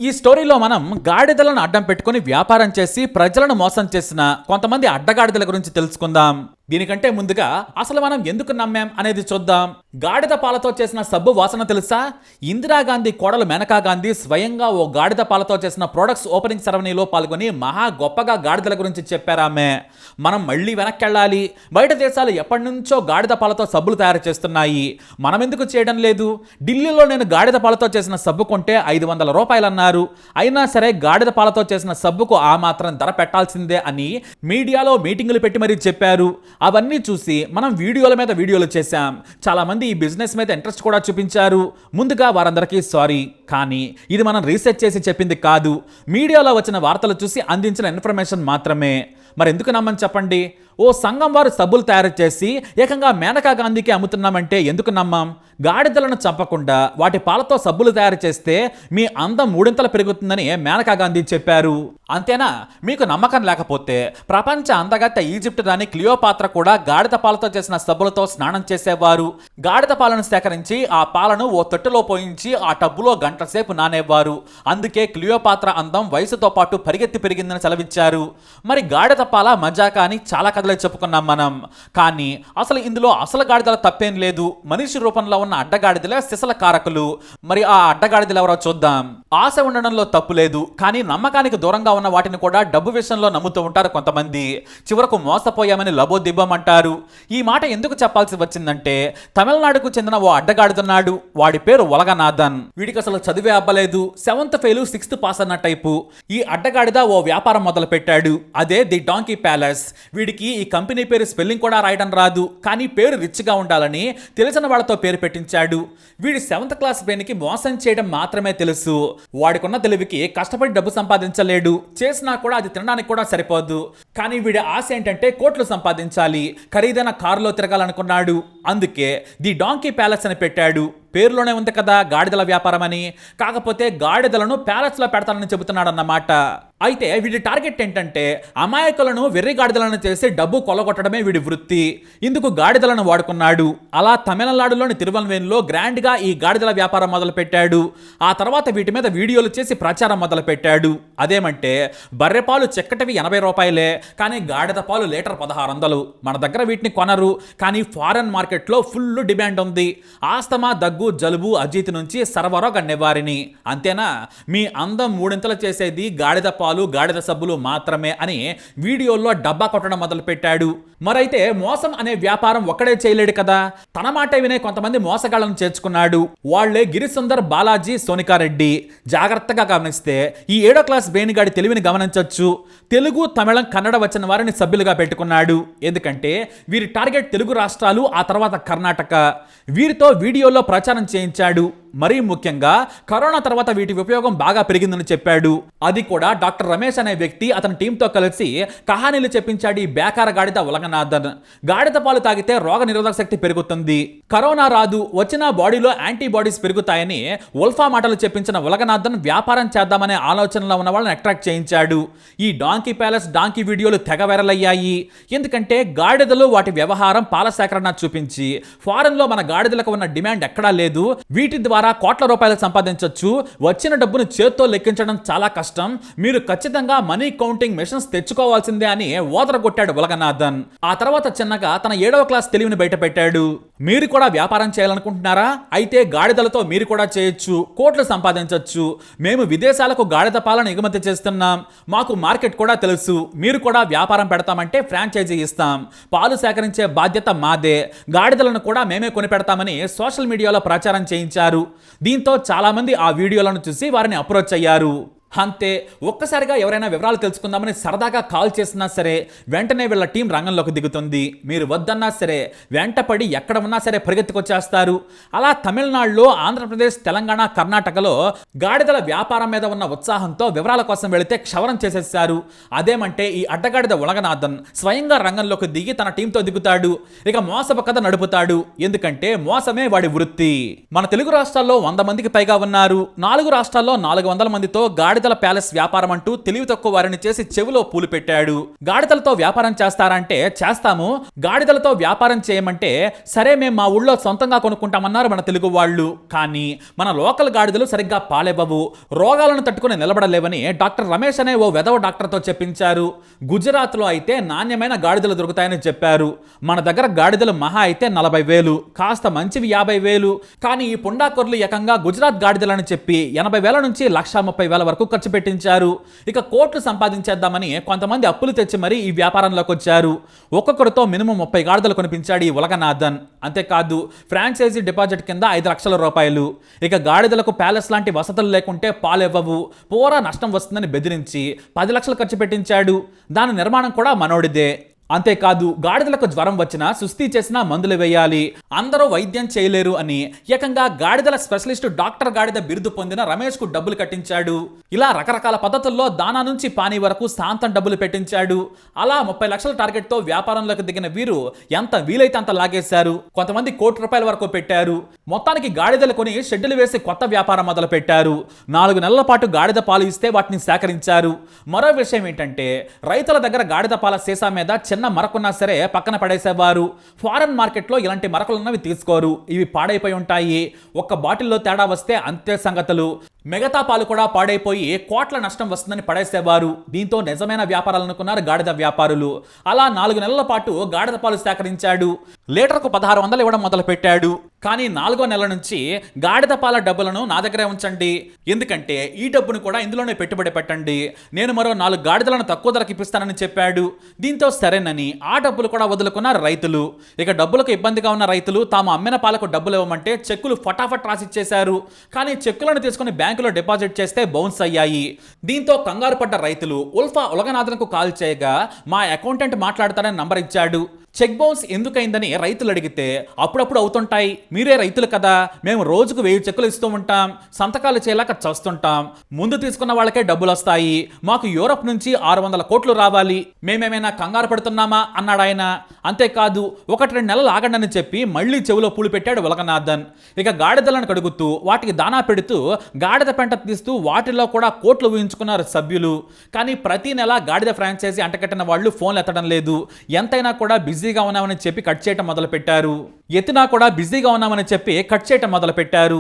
ఈ స్టోరీలో మనం గాడిదలను అడ్డం పెట్టుకుని వ్యాపారం చేసి ప్రజలను మోసం చేసిన కొంతమంది అడ్డగాడిదల గురించి తెలుసుకుందాం. దీనికంటే ముందుగా అసలు మనం ఎందుకు నమ్మాం అనేది చూద్దాం. గాడిద పాలతో చేసిన సబ్బు వాసన తెలుసా? ఇందిరాగాంధీ కోడలు మేనకా గాంధీ స్వయంగా ఓ గాడిద పాలతో చేసిన ప్రొడక్ట్స్ ఓపెనింగ్ సెరమనీలో పాల్గొని మహా గొప్పగా గాడిదల గురించి చెప్పారామె. మనం మళ్ళీ వెనక్కెళ్ళాలి. బయట దేశాలు ఎప్పటి నుంచో గాడిద పాలతో సబ్బులు తయారు చేస్తున్నాయి, మనం ఎందుకు చేయడం లేదు? ఢిల్లీలో నేను గాడిద పాలతో చేసిన సబ్బు కొంటే 500 రూపాయలు అన్నారు. అయినా సరే గాడిద పాలతో చేసిన సబ్బుకు ఆ మాత్రం ధర పెట్టాల్సిందే అని మీడియాలో మీటింగులు పెట్టి మరీ చెప్పారు. అవన్నీ చూసి మనం వీడియోల మీద వీడియోలు చేశాం. చాలా మంది ఈ బిజినెస్ మీద ఇంట్రెస్ట్ కూడా చూపించారు. ముందుగా వారందరికీ సారీ, కానీ ఇది మనం రీసెర్చ్ చేసి చెప్పింది కాదు. మీడియాలో వచ్చిన వార్తలు చూసి అందించిన ఇన్ఫర్మేషన్ మాత్రమే. మరి ఎందుకు నమ్మని చెప్పండి? ఓ సంఘం వారు సబ్బులు తయారు చేసి ఏకంగా మేనకా గాంధీకి అమ్ముతున్నామంటే ఎందుకు నమ్మం? గాడిదలను చంపకుండా వాటి పాలతో సబ్బులు తయారు చేస్తే మీ అందం 3 పెరుగుతుందని మేనకా గాంధీ చెప్పారు. అంతేనా? మీకు నమ్మకం లేకపోతే ప్రపంచ అందగత్తె ఈజిప్ట్ రాణి క్లియోపాత్ర కూడా గాడిద పాలతో చేసిన సబ్బులతో స్నానం చేసేవారు. గాడిద పాలను సేకరించి ఆ పాలను ఓ తొట్టెలో పోయించి ఆ టబ్బులో గంటల సేపు నానేవారు. అందుకే క్లియోపాత్ర అందం వయసుతో పాటు పరిగెత్తి పెరిగిందని సెలవిచ్చారు. మరి గాడిద పాల మజాకా అని చాలా కథలే చెప్పుకున్నాం మనం. కానీ అసలు ఇందులో అసలు గాడిదల తప్పేం లేదు. మనిషి రూపంలో ఉన్న అడ్డగాడిదలే సిసల కారకులు. మరి ఆ అడ్డగాడిదలు ఎవరో చూద్దాం. ఆశ ఉండడంలో తప్పు లేదు, కానీ నమ్మకానికి దూరంగా ఉన్న వాటిని కూడా డబ్బు విషయంలో నమ్ముతూ ఉంటారు కొంతమంది. చివరకు మోసపోయామని లబోదిబ్బమంటారు. ఈ మాట ఎందుకు చెప్పాల్సి వచ్చిందంటే, తమిళనాడుకు చెందిన ఓ అడ్డగాడిదున్నాడు. వాడి పేరు ఒలగనాథన్. వీడికి అసలు చదివే అబ్బలేదు. 7th ఫెయిల్ 6th పాస్ అన్న టైపు. ఈ అడ్డగాడిద ఓ వ్యాపారం మొదలు పెట్టాడు. అదే ది డాంకీ ప్యాలెస్. వీడికి ఈ కంపెనీ పేరు స్పెల్లింగ్ కూడా రాయడం రాదు, కానీ పేరు రిచ్గా ఉండాలని తెలిసిన వాళ్ళతో పేరు పెట్టించాడు. వీడి 7th క్లాస్ బ్రెయిన్కి మోసం చేయడం మాత్రమే తెలుసు. వాడికున్న తెలివికి కష్టపడి డబ్బు సంపాదించలేడు. చేసినా కూడా అది తినడానికి కూడా సరిపోదు. కానీ వీడి ఆశ ఏంటంటే కోట్లు సంపాదించాలి, ఖరీదైన కారులో తిరగాలనుకున్నాడు. అందుకే ది డాంకీ ప్యాలెస్ అని పెట్టాడు. పేరులోనే ఉంది కదా గాడిదల వ్యాపారం అని. కాకపోతే గాడిదలను ప్యాలెస్లో పెడతానని చెబుతున్నాడన్నమాట. అయితే వీడి టార్గెట్ ఏంటంటే అమాయకులను వెర్రి గాడిదలను చేసి డబ్బు కొల్లగొట్టడమే వీడి వృత్తి. ఇందుకు గాడిదలను వాడుకున్నాడు. అలా తమిళనాడులోని తిరువల్వేలులో గ్రాండ్గా ఈ గాడిదల వ్యాపారం మొదలు పెట్టాడు. ఆ తర్వాత వీటి మీద వీడియోలు చేసి ప్రచారం మొదలు పెట్టాడు. అదేమంటే బర్రెపాలు చెక్కటివి 80 రూపాయలే, కానీ గాడిద పాలు లీటర్ 1600. మన దగ్గర వీటిని కొనరు, కానీ ఫారెన్ మార్కెట్లో ఫుల్ డిమాండ్ ఉంది. ఆస్తమా, దగ్గు, జలుబు, అజీతి నుంచి సర్వరోగ నివారిణి. అంతేనా? మీ అందం 3 చేసేది గాడిద పాలు, గాడిద సబ్బులు మాత్రమే అని వీడియోల్లో డబ్బా కొట్టడం మొదలు పెట్టాడు. మరైతే మోసం అనే వ్యాపారం ఒక్కడే చేయలేడు కదా. తన మాట వినే కొంతమంది మోసగాళ్లను చేర్చుకున్నాడు. వాళ్లే గిరిసుందర్, బాలాజీ, సోనికారెడ్డి. జాగ్రత్తగా గమనిస్తే ఈ 7వ క్లాస్ బేనిగాడి తెలివిని గమనించవచ్చు. తెలుగు, తమిళం, కన్నడ వచ్చిన వారిని సభ్యులుగా పెట్టుకున్నాడు. ఎందుకంటే వీరి టార్గెట్ తెలుగు రాష్ట్రాలు, ఆ తర్వాత కర్ణాటక. వీరితో వీడియోలో ప్రచారం చేయించాడు. మరీ ముఖ్యంగా కరోనా తర్వాత వీటి ఉపయోగం బాగా పెరిగిందని చెప్పాడు. అది కూడా డాక్టర్ రమేష్ అనే వ్యక్తి అతని టీంతో కలిసి కహానీలు చెప్పించాడు ఈ బేకార గాడిద ఒలగనాథన్. గాడిద పాలు తాగితే రోగ నిరోధక శక్తి పెరుగుతుంది, కరోనా రాదు, వచ్చిన బాడీలో యాంటీబాడీస్ పెరుగుతాయని ఉల్ఫా మాటలు చెప్పించిన ఒలగనాథన్ వ్యాపారం చేద్దామనే ఆలోచనలో ఉన్న వాళ్ళని అట్రాక్ట్ చేయించాడు. ఈ డాంకీ ప్యాలెస్, డాంకీ వీడియోలు తెగ వైరల్ అయ్యాయి. ఎందుకంటే గాడిదలు, వాటి వ్యవహారం, పాల సేకరణ చూపించి ఫారెన్ లో మన గాడిదలకు ఉన్న డిమాండ్ ఎక్కడా లేదు. వీటి ద్వారా కోట్ల రూపాయలు సంపాదించవచ్చు. వచ్చిన డబ్బును చేత్తో లెక్కించడం చాలా కష్టం. మీరు ఖచ్చితంగా మనీ కౌంటింగ్ మెషిన్స్ తెచ్చుకోవాల్సిందే అని ఓదరగొట్టాడు ఒలగనాథన్. ఆ తర్వాత చిన్నగా తన 7వ క్లాస్ తెలివిని బయట పెట్టాడు. మీరు కూడా వ్యాపారం చేయాలనుకుంటున్నారా? అయితే గాడిదలతో మీరు కూడా చేయొచ్చు, కోట్లు సంపాదించవచ్చు. మేము విదేశాలకు గాడిద పాలను ఎగుమతి చేస్తున్నాం, మాకు మార్కెట్ కూడా తెలుసు. మీరు కూడా వ్యాపారం పెడతామంటే ఫ్రాంచైజీ ఇస్తాం, పాలు సేకరించే బాధ్యత మాదే, గాడిదలను కూడా మేమే కొని పెడతామని సోషల్ మీడియాలో ప్రచారం చేయించారు. దీంతో చాలా మంది ఆ వీడియోలను చూసి వారిని అప్రోచ్ అయ్యారు. అంతే, ఒక్కసారిగా ఎవరైనా వివరాలు తెలుసుకుందామని సరదాగా కాల్ చేసినా సరే వెంటనే వీళ్ళ టీం రంగంలోకి దిగుతుంది. మీరు వద్దన్నా సరే వెంటపడి ఎక్కడ ఉన్నా సరే పరిగెత్తుకొచ్చేస్తారు. అలా తమిళనాడులో, ఆంధ్రప్రదేశ్, తెలంగాణ, కర్ణాటకలో గాడిదల వ్యాపారం మీద ఉన్న ఉత్సాహంతో వివరాల కోసం వెళితే క్షవరం చేసేశారు. అదేమంటే ఈ అడ్డగాడిద ఒలగనాథన్ స్వయంగా రంగంలోకి దిగి తన టీంతో దిగుతాడు. ఇక మోసపు కథ నడుపుతాడు. ఎందుకంటే మోసమే వాడి వృత్తి. మన తెలుగు రాష్ట్రాల్లో 100 మందికి పైగా ఉన్నారు. 4 రాష్ట్రాల్లో 400 మందితో గాడిద గాడిదల ప్యాలెస్ వ్యాపారం అంటూ తెలివి తక్కువ వారిని చేసి చెవిలో పూలు పెట్టాడు. గాడిదలతో వ్యాపారం చేస్తారంటే చేస్తాము, గాడిదలతో వ్యాపారం చేయమంటే సరే మేము మా ఊళ్ళో సొంతంగా కొనుక్కుంటామన్నారు మన తెలుగు వాళ్ళు. కానీ మన లోకల్ గాడిదలు సరిగ్గా పాలివ్వవు, రోగాలను తట్టుకుని నిలబడలేవని డాక్టర్ రమేష్ అనే ఓ వెధవ డాక్టర్తో చెప్పించారు. గుజరాత్లో అయితే నాణ్యమైన గాడిదలు దొరుకుతాయని చెప్పారు. మన దగ్గర గాడిదలు మహా అయితే 40,000, కాస్త మంచివి 50,000. కానీ ఈ పుండాకొర్లు ఏకంగా గుజరాత్ గాడిదలని చెప్పి 80,000 నుంచి 130,000 వరకు ఖర్చు పెట్టించారు. ఇక కోట్లు సంపాదించేద్దామని కొంతమంది అప్పులు తెచ్చి మరీ ఈ వ్యాపారంలోకి వచ్చారు. ఒక్కొక్కరితో మినిమం 30 గాడిదలు కొనిపించాడు ఈ ఉలగనాథన్. అంతేకాదు ఫ్రాంచైజీ డిపాజిట్ కింద 5 లక్షల రూపాయలు. ఇక గాడిదలకు ప్యాలెస్ లాంటి వసతులు లేకుంటే పాలివ్వవు, పూరా నష్టం వస్తుందని బెదిరించి 10 లక్షలు ఖర్చు పెట్టించాడు. దాని నిర్మాణం కూడా మనోడిదే. అంతేకాదు గాడిదలకు జ్వరం వచ్చినా సుస్థి చేసినా మందులు వేయాలి, అందరూ వైద్యం చేయలేరు అని ఏకంగా గాడిదల స్పెషలిస్ట్ డాక్టర్ గాడిద బిరుదు పొందిన రమేష్ కు డబ్బులు కట్టించాడు. ఇలా రకరకాల పద్ధతుల్లో దానా నుంచి పానీ వరకు శాంతం డబ్బులు పెట్టించాడు. అలా 30 లక్షల టార్గెట్ తో వ్యాపారంలోకి దిగిన వీరు ఎంత వీలైతే అంత లాగేశారు. కొంతమంది ₹1,00,00,000 వరకు పెట్టారు. మొత్తానికి గాడిదలు కొని షెడ్యూల్ వేసి కొత్త వ్యాపారం మొదలు పెట్టారు. 4 నెలల పాటు గాడిద పాలు ఇస్తే వాటిని సేకరించారు. మరో విషయం ఏంటంటే రైతుల దగ్గర గాడిద పాల సీసా మీద చిన్న మరకున్నా సరే పక్కన పడేసేవారు. ఫారెన్ మార్కెట్లో ఇలాంటి మరకలున్నవి తీసుకోరు, ఇవి పాడైపోయి ఉంటాయి. ఒక్క బాటిల్లో తేడా వస్తే అంతే సంగతులు. మిగతా పాలు కూడా పాడైపోయి కోట్ల నష్టం వస్తుందని పడేసేవారు. దీంతో నిజమైన వ్యాపారాలు అనుకున్నారు గాడిద వ్యాపారులు. అలా 4 నెలల పాటు గాడిద పాలు సేకరించాడు. లీటర్కు 1600 ఇవ్వడం మొదలు పెట్టాడు. కానీ 4వ నెల నుంచి గాడిద పాల డబ్బులను నా దగ్గరే ఉంచండి, ఎందుకంటే ఈ డబ్బును కూడా ఇందులోనే పెట్టుబడి పెట్టండి, నేను మరో 4 గాడిదలను తక్కువ ధరకు ఇప్పిస్తానని చెప్పాడు. దీంతో సరేనని ఆ డబ్బులు కూడా వదులుకున్నారు రైతులు. ఇక డబ్బులకు ఇబ్బందిగా ఉన్న రైతులు తాము అమ్మిన పాలకు డబ్బులు ఇవ్వమంటే చెక్కులు ఫటాఫట్ రాసిచ్చేశారు. కానీ చెక్కులను తీసుకుని బ్యాంకులో డిపాజిట్ చేస్తే బౌన్స్ అయ్యాయి. దీంతో కంగారు పడ్డ రైతులు ఉలగనాథన్కు కాల్ చేయగా మా అకౌంటెంట్ మాట్లాడతాడని నంబర్ ఇచ్చాడు. చెక్ బౌన్స్ ఎందుకైందని రైతులు అడిగితే అప్పుడప్పుడు అవుతుంటాయి, మీరే రైతులు కదా, మేము రోజుకు 1000 చెక్కులు ఇస్తూ ఉంటాం, సంతకాలు చేయలేక చస్తుంటాం, ముందు తీసుకున్న వాళ్ళకే డబ్బులు వస్తాయి, మాకు యూరప్ నుంచి 600 కోట్లు రావాలి, మేమేమైనా కంగారు పడుతున్నామా అన్నాడు ఆయన. అంతేకాదు 1-2 నెలలు ఆగండి చెప్పి మళ్ళీ చెవిలో పూలు పెట్టాడు ఉలగనాథన్. ఇక గాడిదలను కడుగుతూ వాటికి దానా పెడుతూ గాడిద పెంట తీస్తూ వాటిల్లో కూడా కోట్లు ఊహించుకున్నారు సభ్యులు. కానీ ప్రతి నెల గాడిద ఫ్రాంచైజీ అంటకట్టిన వాళ్ళు ఫోన్లు ఎత్తడం లేదు. ఎంతైనా కూడా బిజీగా ఉన్నామని చెప్పి కట్ చేయటం మొదలు పెట్టారు. ఎత్తినా కూడా బిజీగా ఉన్నామని చెప్పి కట్ చేయటం మొదలు పెట్టారు.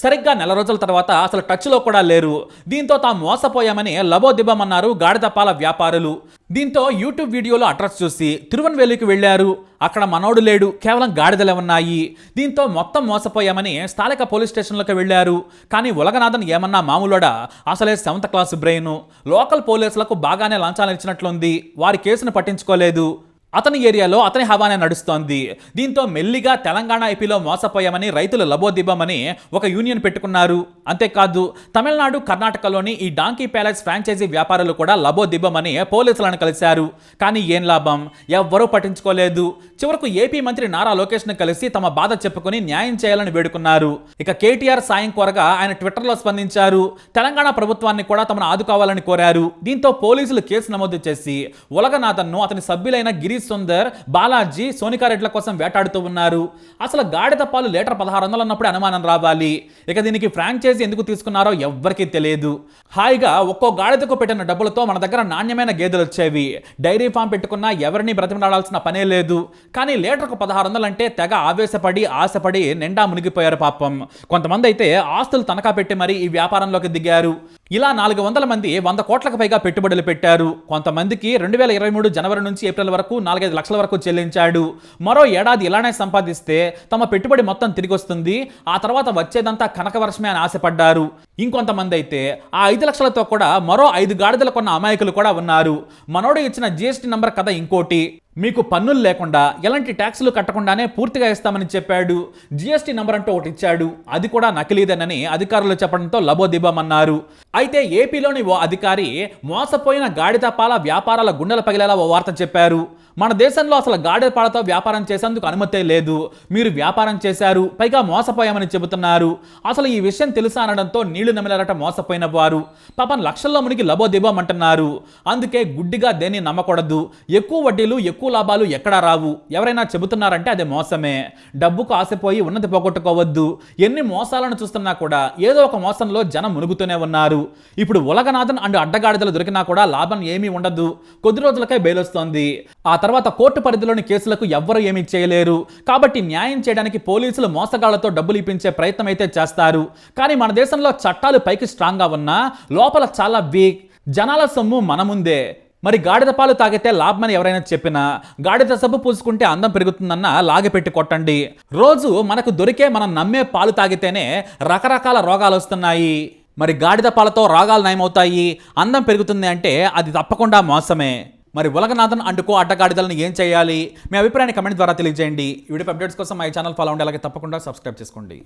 సరిగ్గా నెల రోజుల తర్వాత అసలు టచ్లో కూడా లేరు. దీంతో తాము మోసపోయామని లబోదిబ్బమన్నారు గాడిద పాల వ్యాపారులు. దీంతో యూట్యూబ్ వీడియోలో అడ్రస్ చూసి తిరువన్వేలికి వెళ్లారు. అక్కడ మనోడు లేడు, కేవలం గాడిదలే ఉన్నాయి. దీంతో మొత్తం మోసపోయామని స్థానిక పోలీస్ స్టేషన్లోకి వెళ్లారు. కానీ ఉలగనాథన్ ఏమన్నా మామూలుడా, అసలే 7th క్లాస్ బ్రెయిన్. లోకల్ పోలీసులకు బాగానే లంచాలు ఇచ్చినట్లుంది, వారి కేసును పట్టించుకోలేదు. అతని ఏరియాలో అతని హవానే నడుస్తోంది. దీంతో మెల్లిగా తెలంగాణ ఏపీలో మోసపోయామని రైతులు లబోదిబ్బమని ఒక యూనియన్ పెట్టుకున్నారు. అంతేకాదు తమిళనాడు, కర్ణాటకలోని ఈ డాంకీ ప్యాలెస్ ఫ్రాంచైజీ వ్యాపారులు కూడా లబోదిబ్బమని పోలీసులను కలిశారు. కానీ ఏం లాభం, ఎవ్వరూ పట్టించుకోలేదు. చివరకు ఏపీ మంత్రి నారా లోకేష్ను కలిసి తమ బాధ చెప్పుకుని న్యాయం చేయాలని వేడుకున్నారు. ఇక కేటీఆర్ సాయం కోరగా ఆయన ట్విట్టర్లో స్పందించారు. తెలంగాణ ప్రభుత్వాన్ని కూడా తమను ఆదుకోవాలని కోరారు. దీంతో పోలీసులు కేసు నమోదు చేసి ఉలగనాథన్ను అతని సభ్యులైన గిరీష్ సుందర్, బాలాజీ, సోనికారెడ్ల కోసం వేటాడుతూ ఉన్నారు. అసలు గాడిద పాలు లీటర్ 1600 అన్నప్పుడు అనుమానం రావాలి. ఇక దీనికి ఫ్రాంచైజీ ఎందుకు తీసుకున్నారో ఎవ్వరికీ తెలియదు. హాయిగా ఒక్కో గాడిదకు పెట్టిన డబ్బులతో మన దగ్గర నాణ్యమైన గేదెలు వచ్చేవి. డైరీ ఫామ్ పెట్టుకున్నా ఎవరిని బ్రతిమలాడాల్సిన పనే లేదు. కానీ లీటర్కు 1600 అంటే తెగ ఆవేశపడి ఆశపడి నిండా మునిగిపోయారు పాపం. కొంతమంది అయితే ఆస్తులు తనఖా పెట్టి మరీ ఈ వ్యాపారంలోకి దిగారు. ఇలా 400 మంది 100 కోట్లకు పైగా పెట్టుబడులు పెట్టారు. కొంతమందికి 2023 జనవరి నుంచి ఏప్రిల్ వరకు 4-5 లక్షల వరకు చెల్లించాడు. మరో ఏడాది ఇలానే సంపాదిస్తే తమ పెట్టుబడి మొత్తం తిరిగి వస్తుంది, ఆ తర్వాత వచ్చేదంతా కనకవర్షమే అని ఆశపడ్డారు. ఇంకొంతమంది అయితే ఆ 5 లక్షలతో కూడా మరో 5 గాడిదలు కొన్న అమాయకులు కూడా ఉన్నారు. మనోడు ఇచ్చిన GST నంబర్ కథ ఇంకోటి. మీకు పన్నులు లేకుండా ఎలాంటి ట్యాక్సులు కట్టకుండానే పూర్తిగా ఇస్తామని చెప్పాడు. GST నంబర్ అంటూ ఒకటి ఇచ్చాడు, అది కూడా నకిలీదేనని అధికారులు చెప్పడంతో లబోదిబ్బమన్నారు. అయితే ఏపీలోని ఓ అధికారి మోసపోయిన గాడిద పాల వ్యాపారాల గుండెల పగిలేలా ఓ వార్త చెప్పారు. మన దేశంలో అసలు గాడిద పాలతో వ్యాపారం చేసేందుకు అనుమతే లేదు, మీరు వ్యాపారం చేశారు, పైగా మోసపోయామని చెబుతున్నారు. అసలు ఈ విషయం తెలుసా అనడంతో నీళ్లు నమిలారట మోసపోయిన వారు. పాపం లక్షల్లో మునిగి లబోదిబ్బమంటున్నారు. అందుకే గుడ్డిగా దేన్ని నమ్మకూడదు. ఎక్కువ వడ్డీలు ఎక్కువ ఎక్కువ లాభాలు ఎక్కడా రావు. ఎవరైనా చెబుతున్నారంటే అది మోసమే. డబ్బుకు ఆశపోయి ఉన్నది పోగొట్టుకోవద్దు. ఎన్ని మోసాలను చూస్తున్నా కూడా ఏదో ఒక మోసంలో జనం మునుగుతూనే ఉన్నారు. ఇప్పుడు ఉలగనాథన్ అండ్ అడ్డగాడిదలు దొరికినా కూడా లాభం ఏమీ ఉండదు. కొద్ది రోజులకే బెయిల్ వస్తోంది. ఆ తర్వాత కోర్టు పరిధిలోని కేసులకు ఎవ్వరూ ఏమీ చేయలేరు. కాబట్టి న్యాయం చేయడానికి పోలీసులు మోసగాళ్లతో డబ్బులు ఇప్పించే ప్రయత్నం అయితే చేస్తారు. కానీ మన దేశంలో చట్టాలు పైకి స్ట్రాంగ్గా ఉన్నా లోపల చాలా వీక్. జనాల సొమ్ము మన ముందే. మరి గాడిద పాలు తాగితే లాభమని ఎవరైనా చెప్పినా, గాడిద సబ్బు పూసుకుంటే అందం పెరుగుతుందన్న లాగిపెట్టి కొట్టండి. రోజు మనకు దొరికే మనం నమ్మే పాలు తాగితేనే రకరకాల రోగాలు వస్తున్నాయి. మరి గాడిద పాలతో రోగాలు నయమవుతాయి, అందం పెరుగుతుంది అంటే అది తప్పకుండా మోసమే. మరి ఉలగనాథన్ అంటుకో అడ్డగాడిదలను ఏం చేయాలి? మీ అభిప్రాయాన్ని కమెంట్ ద్వారా తెలియజేయండి. ఈ వీడియో అప్డేట్స్ కోసం మా ఛానల్ ఫాలో అవ్వండి. అలాగే తప్పకుండా సబ్స్క్రైబ్ చేసుకోండి.